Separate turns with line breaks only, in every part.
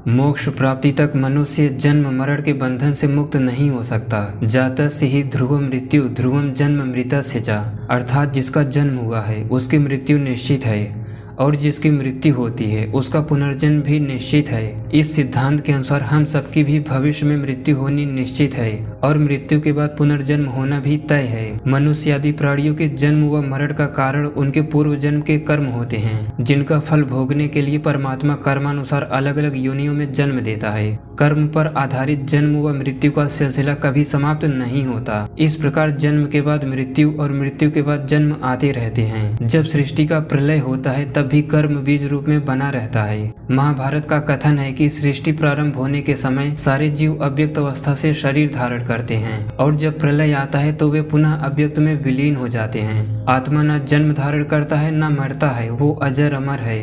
मोक्ष प्राप्ति तक मनुष्य जन्म मरण के बंधन से मुक्त नहीं हो सकता। जातस्य ही ध्रुवम मृत्यु ध्रुवम जन्म मृतस्य च, अर्थात जिसका जन्म हुआ है उसकी मृत्यु निश्चित है और जिसकी मृत्यु होती है उसका पुनर्जन्म भी निश्चित है। इस सिद्धांत के अनुसार हम सबकी भी भविष्य में मृत्यु होनी निश्चित है और मृत्यु के बाद पुनर्जन्म होना भी तय है। मनुष्य आदि प्राणियों के जन्म व मरण का कारण उनके पूर्व जन्म के कर्म होते हैं, जिनका फल भोगने के लिए परमात्मा कर्मानुसार अलग अलग योनियों में जन्म देता है। कर्म पर आधारित जन्म व मृत्यु का सिलसिला कभी समाप्त नहीं होता। इस प्रकार जन्म के बाद मृत्यु और मृत्यु के बाद जन्म आते रहते हैं। जब सृष्टि का प्रलय होता है तब भी कर्म बीज रूप में बना रहता है। महाभारत का कथन है कि सृष्टि प्रारंभ होने के समय सारे जीव अव्यक्त अवस्था से शरीर धारण करते हैं और जब प्रलय आता है तो वे पुनः अव्यक्त में विलीन हो जाते हैं। आत्मा न जन्म धारण करता है न मरता है, वो अजर अमर है।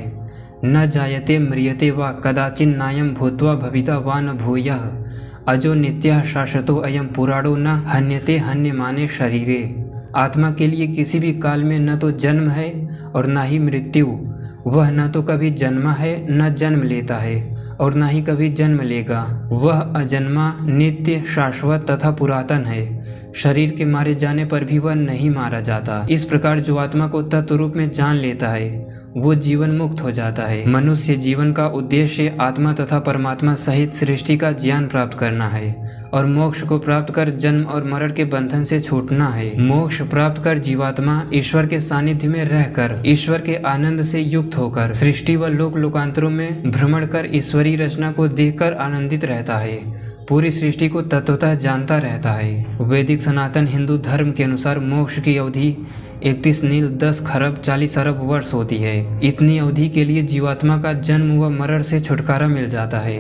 न जायते म्रियते वा कदाचिन नायम भूत्वा भविता वा न भूयः अजो नित्यः शाश्वतो अयम पुराणो न हन्यते हन्यमाने शरीरे। आत्मा के लिए किसी भी काल में न तो जन्म है और न ही मृत्यु। वह न तो कभी जन्मा है न जन्म लेता है और न ही कभी जन्म लेगा। वह अजन्मा नित्य शाश्वत तथा पुरातन है। शरीर के मारे जाने पर भी वह नहीं मारा जाता। इस प्रकार जो आत्मा को तत्व रूप में जान लेता है वो जीवन मुक्त हो जाता है। मनुष्य जीवन का उद्देश्य आत्मा तथा परमात्मा सहित सृष्टि का ज्ञान प्राप्त करना है और मोक्ष को प्राप्त कर जन्म और मरण के बंधन से छूटना है। मोक्ष प्राप्त कर जीवात्मा ईश्वर के सानिध्य में रहकर ईश्वर के आनंद से युक्त होकर सृष्टि व लोक लोकांतरों में भ्रमण कर ईश्वरीय रचना को देखकर आनंदित रहता है। पूरी सृष्टि को तत्वतः जानता रहता है। वैदिक सनातन हिंदू धर्म के अनुसार मोक्ष की अवधि 31 नील 10 खरब 40 अरब वर्ष होती है। इतनी अवधि के लिए जीवात्मा का जन्म व मरण से छुटकारा मिल जाता है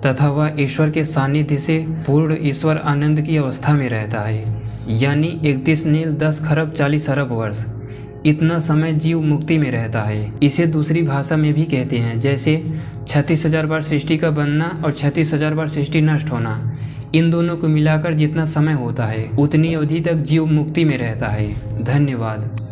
तथा वह ईश्वर के सानिध्य से पूर्ण ईश्वर आनंद की अवस्था में रहता है। यानी 31 नील 10 खरब 40 अरब वर्ष, इतना समय जीव मुक्ति में रहता है। इसे दूसरी भाषा में भी कहते हैं, जैसे 36,000 बार सृष्टि का बनना और 36,000 बार सृष्टि नष्ट होना। इन दोनों को मिलाकर जितना समय होता है उतनी अवधि तक जीव मुक्ति में रहता है। धन्यवाद।